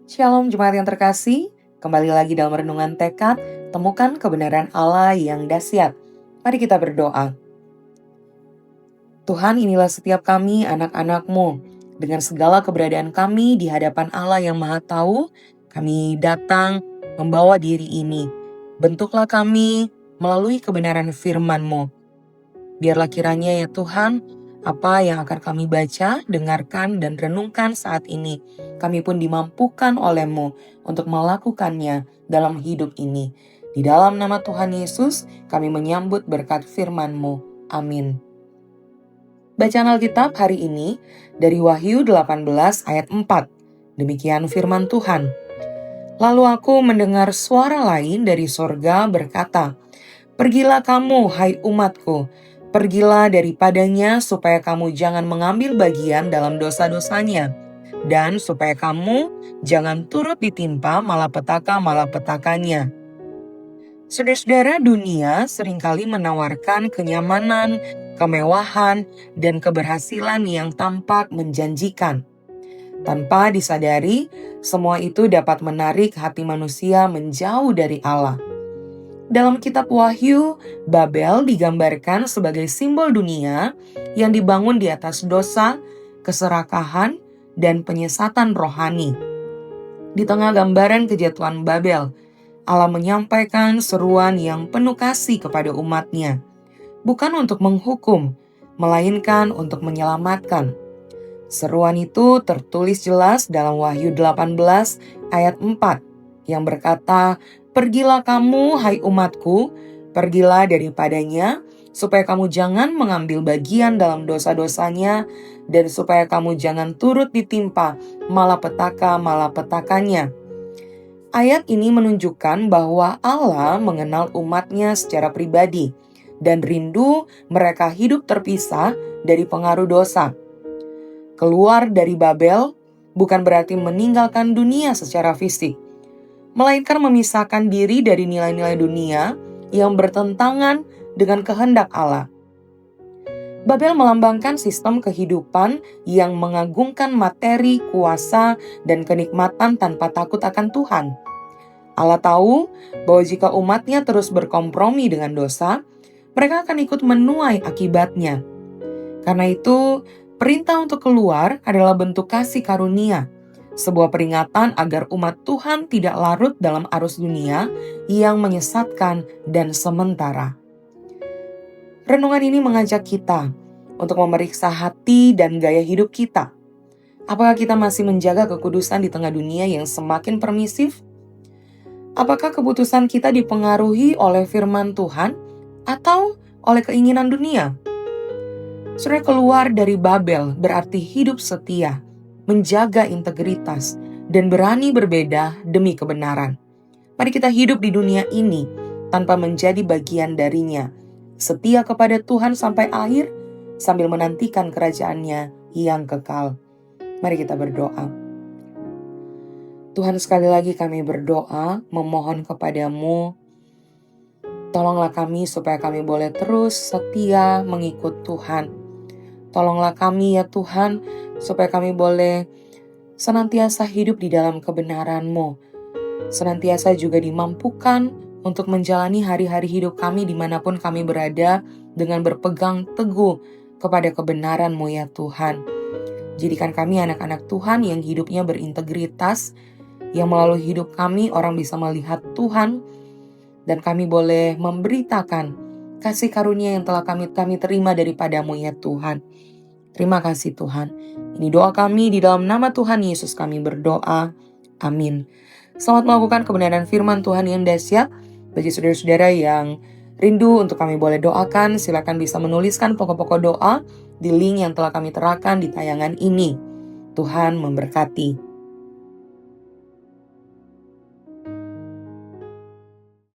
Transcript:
Shalom jemaat yang terkasih, kembali lagi dalam renungan tekad, temukan kebenaran Allah yang dahsyat. Mari kita berdoa. Tuhan, inilah setiap kami anak-anak-Mu. Dengan segala keberadaan kami di hadapan Allah yang Maha Tahu, kami datang membawa diri ini. Bentuklah kami melalui kebenaran firman-Mu. Biarlah kiranya ya Tuhan, apa yang akan kami baca, dengarkan, dan renungkan saat ini, kami pun dimampukan oleh-Mu untuk melakukannya dalam hidup ini. Di dalam nama Tuhan Yesus, kami menyambut berkat firman-Mu. Amin. Bacaan Alkitab hari ini dari Wahyu 18 ayat 4. Demikian firman Tuhan. Lalu aku mendengar suara lain dari sorga berkata, "Pergilah kamu, hai umatku, pergilah daripadanya supaya kamu jangan mengambil bagian dalam dosa-dosanya, dan supaya kamu jangan turut ditimpa malapetaka-malapetakanya." Saudara-saudara, dunia seringkali menawarkan kenyamanan, kemewahan, dan keberhasilan yang tampak menjanjikan. Tanpa disadari, semua itu dapat menarik hati manusia menjauh dari Allah. Dalam kitab Wahyu, Babel digambarkan sebagai simbol dunia yang dibangun di atas dosa, keserakahan, dan penyesatan rohani. Di tengah gambaran kejatuhan Babel, Allah menyampaikan seruan yang penuh kasih kepada umatnya, bukan untuk menghukum, melainkan untuk menyelamatkan. Seruan itu tertulis jelas dalam Wahyu 18 ayat 4 yang berkata, "Pergilah kamu, hai umatku, pergilah daripadanya, supaya kamu jangan mengambil bagian dalam dosa-dosanya, dan supaya kamu jangan turut ditimpa malapetaka-malapetakanya." Ayat ini menunjukkan bahwa Allah mengenal umatnya secara pribadi dan rindu mereka hidup terpisah dari pengaruh dosa. Keluar dari Babel bukan berarti meninggalkan dunia secara fisik, melainkan memisahkan diri dari nilai-nilai dunia yang bertentangan dengan kehendak Allah. Babel melambangkan sistem kehidupan yang mengagungkan materi, kuasa, dan kenikmatan tanpa takut akan Tuhan. Allah tahu bahwa jika umatnya terus berkompromi dengan dosa, mereka akan ikut menuai akibatnya. Karena itu, perintah untuk keluar adalah bentuk kasih karunia, sebuah peringatan agar umat Tuhan tidak larut dalam arus dunia yang menyesatkan dan sementara. Renungan ini mengajak kita untuk memeriksa hati dan gaya hidup kita. Apakah kita masih menjaga kekudusan di tengah dunia yang semakin permisif? Apakah keputusan kita dipengaruhi oleh firman Tuhan atau oleh keinginan dunia? Saudara, keluar dari Babel berarti hidup setia, menjaga integritas, dan berani berbeda demi kebenaran. Mari kita hidup di dunia ini tanpa menjadi bagian darinya, setia kepada Tuhan sampai akhir, sambil menantikan kerajaannya yang kekal. Mari kita berdoa. Tuhan, sekali lagi kami berdoa, memohon kepadamu, tolonglah kami supaya kami boleh terus setia mengikut Tuhan. Tolonglah kami ya Tuhan, supaya kami boleh senantiasa hidup di dalam kebenaran-Mu. Senantiasa juga dimampukan untuk menjalani hari-hari hidup kami dimanapun kami berada dengan berpegang teguh kepada kebenaran-Mu ya Tuhan. Jadikan kami anak-anak Tuhan yang hidupnya berintegritas, yang melalui hidup kami orang bisa melihat Tuhan, dan kami boleh memberitakan kasih karunia yang telah kami terima daripada-Mu ya Tuhan. Terima kasih Tuhan. Ini doa kami di dalam nama Tuhan Yesus kami berdoa. Amin. Selamat melakukan kebenaran firman Tuhan yang dahsyat. Bagi saudara-saudara yang rindu untuk kami boleh doakan, silakan bisa menuliskan pokok-pokok doa di link yang telah kami terakan di tayangan ini. Tuhan memberkati.